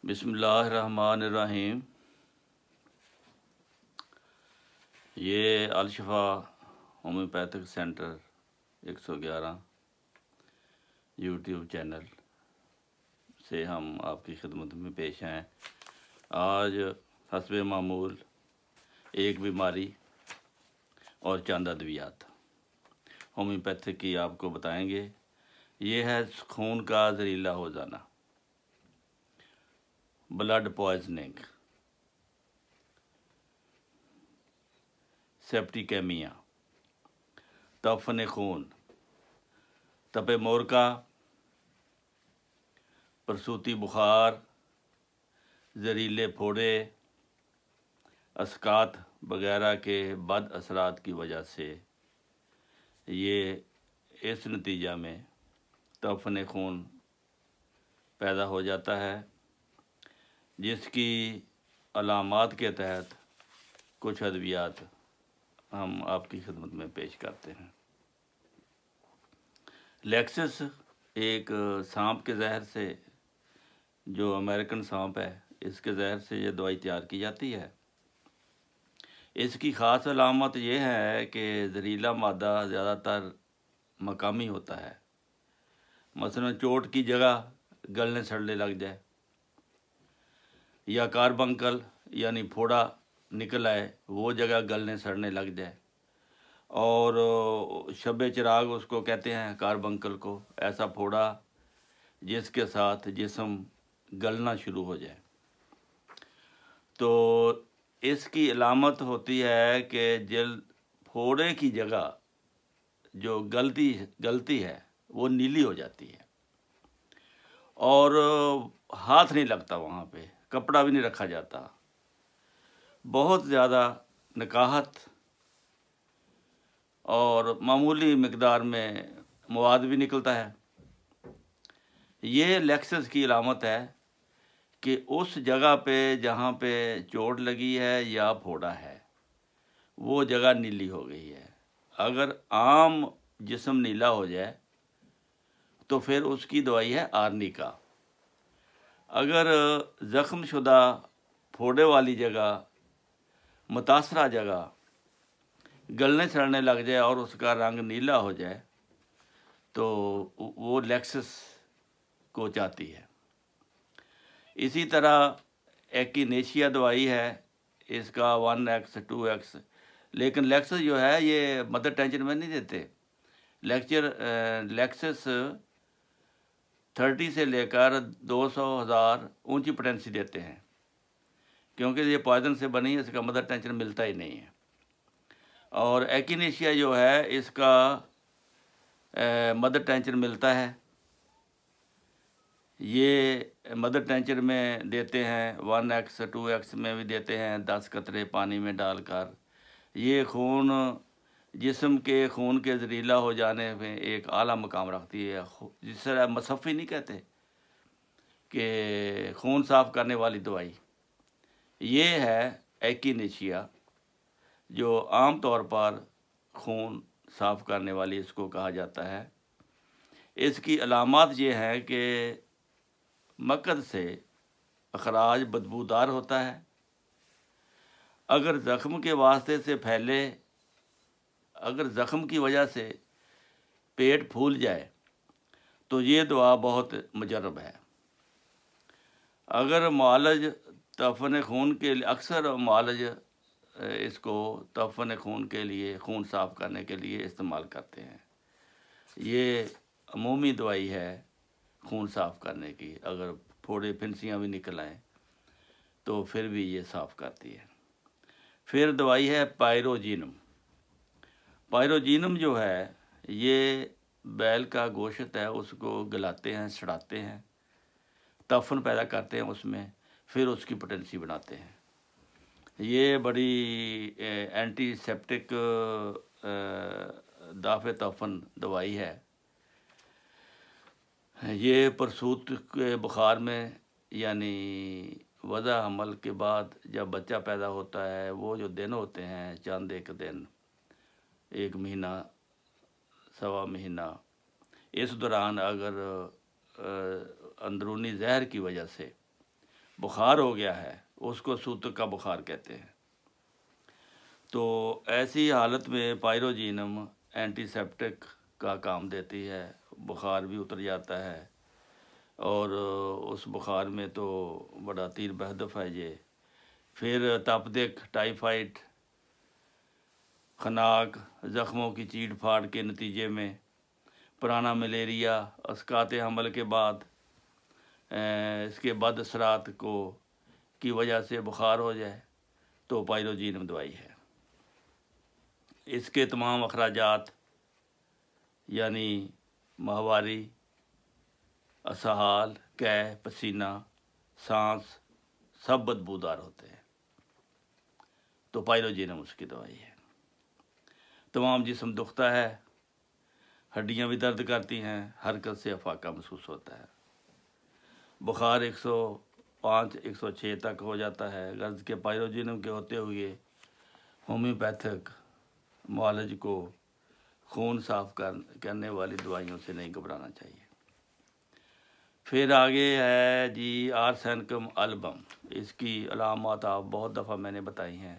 بسم اللہ الرحمن الرحیم۔ یہ Al Shifa homeopathic centre 111 YouTube channel سے ہم آپ کی خدمت میں پیش ہیں۔ آج حسب معمول ایک بیماری اور چند ادویات ہومیوپیتھک کی آپ کو بتائیں گے۔ یہ ہے خون کا زہریلا ہو جانا، بلڈ پوائزننگ، سیپٹیکیمیا، تعفن خون، تپ مورکا، پرسوتی بخار، زہریلے پھوڑے، اسقاط وغیرہ کے بد اثرات کی وجہ سے یہ اس نتیجہ میں تعفن خون پیدا ہو جاتا ہے، جس کی علامات کے تحت کچھ ادویات ہم آپ کی خدمت میں پیش کرتے ہیں۔ لیکسس ایک سانپ کے زہر سے، جو امریکن سانپ ہے، اس کے زہر سے یہ دوائی تیار کی جاتی ہے۔ اس کی خاص علامت یہ ہے کہ زہریلا مادہ زیادہ تر مقامی ہوتا ہے، مثلا چوٹ کی جگہ گلنے سڑنے لگ جائے، یا کاربنکل یعنی پھوڑا نکل آئے، وہ جگہ گلنے سڑنے لگ جائے، اور شب چراغ اس کو کہتے ہیں، کاربنکل کو، ایسا پھوڑا جس کے ساتھ جسم گلنا شروع ہو جائے۔ تو اس کی علامت ہوتی ہے کہ جلد پھوڑے کی جگہ جو گلتی ہے وہ نیلی ہو جاتی ہے، اور ہاتھ نہیں لگتا، وہاں پہ کپڑا بھی نہیں رکھا جاتا، بہت زیادہ نکاہت اور معمولی مقدار میں مواد بھی نکلتا ہے۔ یہ لیکسس کی علامت ہے کہ اس جگہ پہ جہاں پہ چوٹ لگی ہے یا پھوڑا ہے وہ جگہ نیلی ہو گئی ہے۔ اگر عام جسم نیلا ہو جائے تو پھر اس کی دوائی ہے آرنیکا۔ اگر زخم شدہ پھوڑے والی جگہ، متاثرہ جگہ گلنے سڑنے لگ جائے اور اس کا رنگ نیلا ہو جائے تو وہ لیکسس کو چاہتی ہے۔ اسی طرح ایکینیشیا دوائی ہے، اس کا 1X 2X، لیکن لیکسس جو ہے یہ مدر ٹینشن میں نہیں دیتے۔ لیکسس 30 سے لے کر 200,000 اونچی پوٹینسی دیتے ہیں، کیونکہ یہ پوائزن سے بنی ہے، اس کا مدر ٹینشن ملتا ہی نہیں ہے۔ اور ایکینیشیا جو ہے اس کا مدر ٹینچر ملتا ہے، یہ مدر ٹینچر میں دیتے ہیں، 1X 2X میں بھی دیتے ہیں، 10 قطرے پانی میں ڈال کر۔ یہ خون جسم کے خون کے زہریلا ہو جانے میں ایک اعلیٰ مقام رکھتی ہے، جس طرح مصفی نہیں کہتے کہ خون صاف کرنے والی دوائی، یہ ہے ایکینیشیا، جو عام طور پر خون صاف کرنے والی اس کو کہا جاتا ہے۔ اس کی علامات یہ ہے کہ مقعد سے اخراج بدبودار ہوتا ہے، اگر زخم کے واسطے سے پھیلے، اگر زخم کی وجہ سے پیٹ پھول جائے تو یہ دوا بہت مجرب ہے۔ اگر معالج تعفن خون کے لیے، اکثر معالج اس کو تعفن خون کے لیے، خون صاف کرنے کے لیے استعمال کرتے ہیں۔ یہ عمومی دوائی ہے خون صاف کرنے کی، اگر پھوڑے پھنسیاں بھی نکل آئیں تو پھر بھی یہ صاف کرتی ہے۔ پھر دوائی ہے پائروجینم۔ پائروجینم جو ہے یہ بیل کا گوشت ہے، اس کو گلاتے ہیں، سڑاتے ہیں، تعفن پیدا کرتے ہیں اس میں، پھر اس کی پوٹینسی بناتے ہیں۔ یہ بڑی اینٹی سیپٹک دافع تعفن دوائی ہے۔ یہ پرسوت کے بخار میں، یعنی وضع حمل کے بعد جب بچہ پیدا ہوتا ہے، وہ جو دن ہوتے ہیں، چند ایک دن، 1 مہینہ، 1.25 مہینہ، اس دوران اگر اندرونی زہر کی وجہ سے بخار ہو گیا ہے اس کو سوتک کا بخار کہتے ہیں۔ تو ایسی حالت میں پائروجینم اینٹی سیپٹک کا کام دیتی ہے، بخار بھی اتر جاتا ہے، اور اس بخار میں تو بڑا تیر بہدف ہے یہ۔ پھر تپدق، ٹائیفائڈ، خناق، زخموں کی چیڑ پھاڑ کے نتیجے میں، پرانا ملیریا، اسقاط حمل کے بعد اس کے بد اثرات کی وجہ سے بخار ہو جائے تو پائروجینم دوائی ہے۔ اس کے تمام اخراجات یعنی ماہواری، اسہال، قے، پسینہ، سانس سب بدبودار ہوتے ہیں، تو پائروجینم اس کی دوائی ہے۔ تمام جسم دکھتا ہے، ہڈیاں بھی درد کرتی ہیں، حرکت سے افاقہ محسوس ہوتا ہے، بخار 105 106 تک ہو جاتا ہے۔ غرض کے پائروجینم کے ہوتے ہوئے ہومیوپیتھک معالج کو خون صاف کرنے والی دوائیوں سے نہیں گھبرانا چاہیے۔ پھر آگے ہے جی آرسینکم البم۔ اس کی علامات آپ بہت دفعہ میں نے بتائی ہیں۔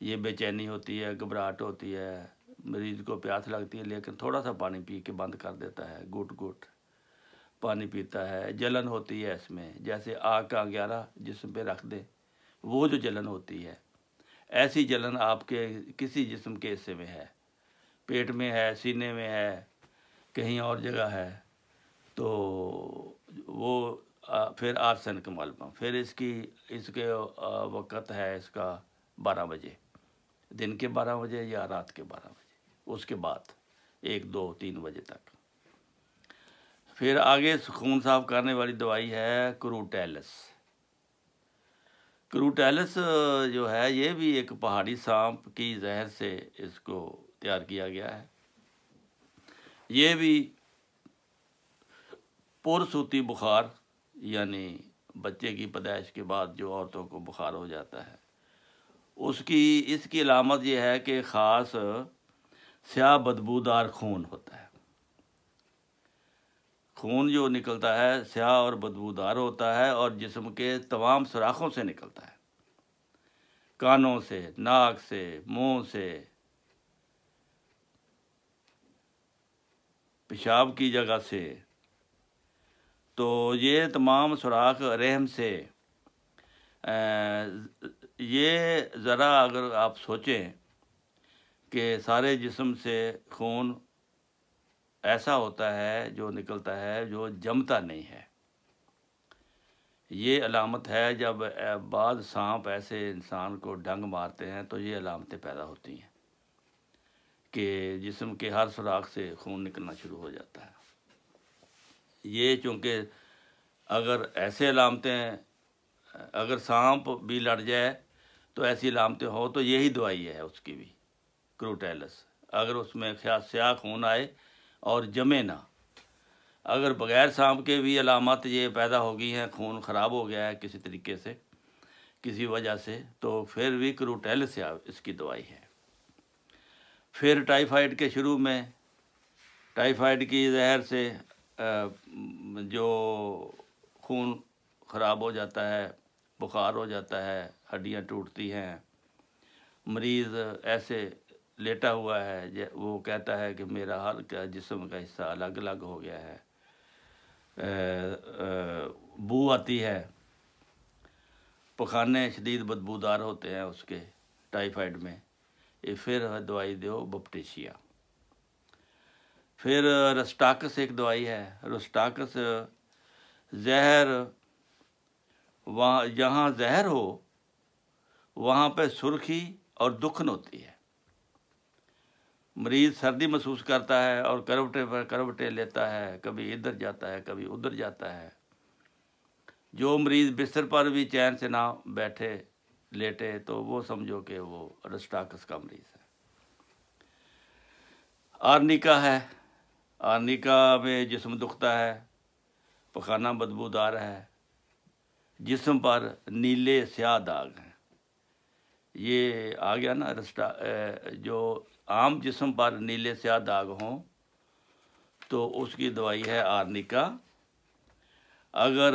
یہ بے چینی ہوتی ہے، گھبراہٹ ہوتی ہے، مریض کو پیاس لگتی ہے لیکن تھوڑا سا پانی پی کے بند کر دیتا ہے، گھٹ گھٹ پانی پیتا ہے۔ جلن ہوتی ہے اس میں، جیسے آگ کا انگیارہ جسم پہ رکھ دے، وہ جو جلن ہوتی ہے، ایسی جلن آپ کے کسی جسم کے حصے میں ہے، پیٹ میں ہے، سینے میں ہے، کہیں اور جگہ ہے، تو وہ پھر آرسینکم البم۔ پھر اس کے وقت ہے اس کا 12 بجے، دن کے 12 بجے یا رات کے 12 بجے، اس کے بعد 1 2 3 بجے تک۔ پھر آگے خون صاف کرنے والی دوائی ہے کروٹیلس۔ کروٹیلس جو ہے یہ بھی ایک پہاڑی سانپ کی زہر سے اس کو تیار کیا گیا ہے۔ یہ بھی پرصوتی بخار یعنی بچے کی پیدائش کے بعد جو عورتوں کو بخار ہو جاتا ہے، اس کی علامت یہ ہے کہ خاص سیاہ بدبودار خون ہوتا ہے۔ خون جو نکلتا ہے سیاہ اور بدبودار ہوتا ہے اور جسم کے تمام سوراخوں سے نکلتا ہے، کانوں سے، ناک سے، منہ سے، پیشاب کی جگہ سے۔ تو یہ تمام سوراخ رحم سے، یہ ذرا اگر آپ سوچیں کہ سارے جسم سے خون ایسا ہوتا ہے جو نکلتا ہے جو جمتا نہیں ہے، یہ علامت ہے جب بعض سانپ ایسے انسان کو ڈنگ مارتے ہیں تو یہ علامتیں پیدا ہوتی ہیں کہ جسم کے ہر سوراخ سے خون نکلنا شروع ہو جاتا ہے۔ یہ چونکہ اگر ایسے علامتیں، اگر سانپ بھی لڑ جائے تو ایسی علامتیں ہو تو یہی دوائی ہے اس کی بھی، کروٹیلس۔ اگر اس میں سیاہ خون آئے اور جمے نہ، اگر بغیر سانپ کے بھی علامات یہ پیدا ہو گئی ہیں، خون خراب ہو گیا ہے کسی طریقے سے، کسی وجہ سے، تو پھر بھی کروٹیلس اس کی دوائی ہے۔ پھر ٹائیفائڈ کے شروع میں، ٹائیفائڈ کی زہر سے جو خون خراب ہو جاتا ہے، بخار ہو جاتا ہے، ہڈیاں ٹوٹتی ہیں، مریض ایسے لیٹا ہوا ہے، وہ کہتا ہے کہ میرا ہر جسم کا حصہ الگ الگ ہو گیا ہے، بو آتی ہے، پخانے شدید بدبودار ہوتے ہیں اس کے ٹائیفائڈ میں، یہ پھر دوائی دو بپٹیشیا۔ پھر رسٹاکس ایک دوائی ہے۔ رسٹاکس زہر، جہاں زہر ہو وہاں پہ سرخی اور دکھن ہوتی ہے، مریض سردی محسوس کرتا ہے اور کروٹے پر کروٹیں لیتا ہے، کبھی ادھر جاتا ہے کبھی ادھر جاتا ہے۔ جو مریض بستر پر بھی چین سے نہ بیٹھے لیٹے تو وہ سمجھو کہ وہ رسٹاکس کا مریض ہے۔ آرنیکا ہے۔ آرنیکا میں جسم دکھتا ہے، پخانہ بدبودار ہے، جسم پر نیلے سیاہ داغ ہیں۔ یہ آ گیا نا، جو عام جسم پر نیلے سیاہ داغ ہوں تو اس کی دوائی ہے آرنیکا۔ اگر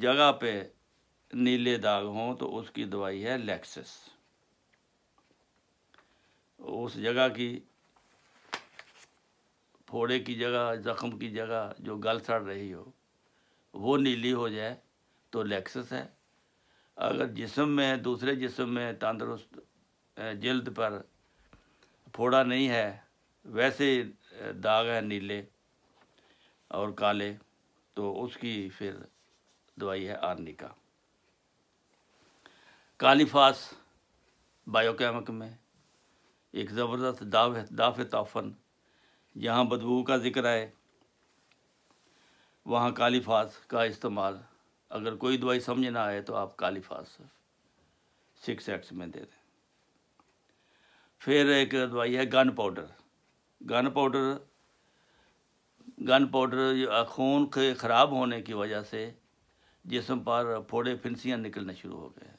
جگہ پہ نیلے داغ ہوں تو اس کی دوائی ہے لیکسس۔ اس جگہ کی پھوڑے کی جگہ، زخم کی جگہ جو گل سڑ رہی ہو وہ نیلی ہو جائے تو لیکسس ہے۔ اگر جسم میں، دوسرے جسم میں تندرست جلد پر پھوڑا نہیں ہے، ویسے داغ ہے نیلے اور کالے، تو اس کی پھر دوائی ہے آرنیکا۔ کالیفاس بایوکیمک میں ایک زبردست دافع تعفن، جہاں بدبو کا ذکر ہے وہاں کالیفاس کا استعمال، اگر کوئی دوائی سمجھ نہ آئے تو آپ کالیفاس 6X میں دے دیں۔ پھر ایک دوائی ہے گن پاؤڈر۔ گن پاؤڈر خون کے خراب ہونے کی وجہ سے جسم پر پھوڑے پھنسیاں نکلنا شروع ہو گئے ہیں،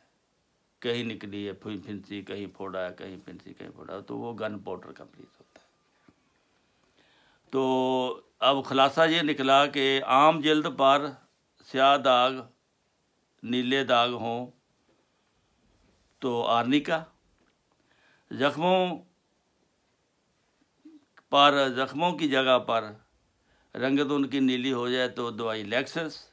کہیں نکلی ہے پھنسی، کہیں پھوڑا ہے، کہیں پھنسی، کہیں پھوڑا، تو وہ گن پاؤڈر کمپلیٹ ہوتا ہے۔ تو اب خلاصہ یہ نکلا کہ عام جلد پر سیاہ داغ، نیلے داغ ہوں تو آرنیکا، زخموں کی جگہ پر رنگت ان کی نیلی ہو جائے تو دوائی لیکسس،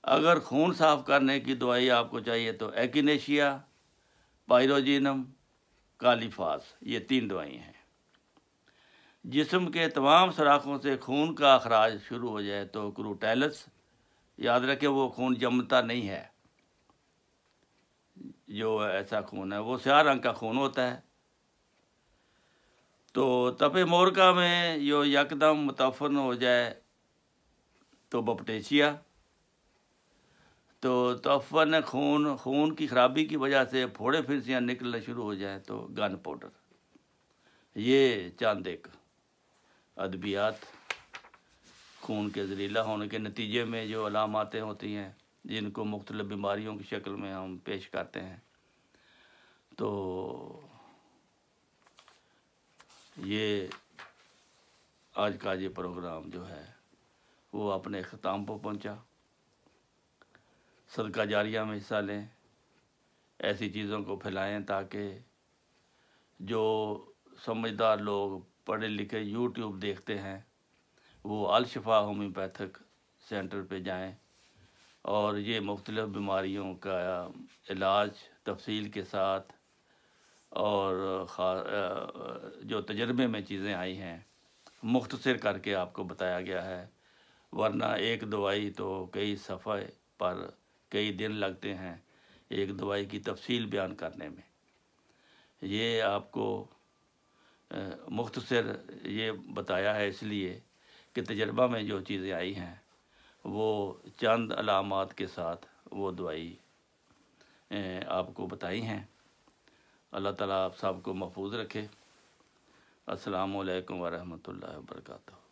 اگر خون صاف کرنے کی دوائی آپ کو چاہیے تو ایکینیشیا، پائروجینم، کالیفاس، یہ 3 دوائیں ہیں۔ جسم کے تمام سوراخوں سے خون کا اخراج شروع ہو جائے تو کروٹیلس، یاد رکھیں وہ خون جمتا نہیں ہے، جو ایسا خون ہے وہ سیاہ رنگ کا خون ہوتا ہے۔ تو تپ مورکا میں جو یکدم متعفن ہو جائے تو بپٹیشیا، تو تعفن خون کی خرابی کی وجہ سے پھوڑے پھنسیاں نکلنا شروع ہو جائیں تو گن پاؤڈر۔ یہ چند ایک ادویات خون کے زلیلا ہونے کے نتیجے میں جو علاماتیں ہوتی ہیں، جن کو مختلف بیماریوں کی شکل میں ہم پیش کرتے ہیں۔ تو یہ آج کا یہ پروگرام جو ہے وہ اپنے اختتام پر پہنچا۔ صدقہ جاریہ میں حصہ لیں، ایسی چیزوں کو پھیلائیں تاکہ جو سمجھدار لوگ پڑھے لکھے یوٹیوب دیکھتے ہیں وہ الشفا ہومیوپیتھک سینٹر پہ جائیں اور یہ مختلف بیماریوں کا علاج تفصیل کے ساتھ اور جو تجربے میں چیزیں آئی ہیں مختصر کر کے آپ کو بتایا گیا ہے، ورنہ ایک دوائی تو کئی صفحے پر کئی دن لگتے ہیں ایک دوائی کی تفصیل بیان کرنے میں۔ یہ آپ کو مختصر یہ بتایا ہے اس لیے کہ تجربہ میں جو چیزیں آئی ہیں وہ چند علامات کے ساتھ وہ دوائی آپ کو بتائی ہیں۔ اللہ تعالیٰ آپ سب کو محفوظ رکھے۔ السلام علیکم ورحمۃ اللہ وبرکاتہ۔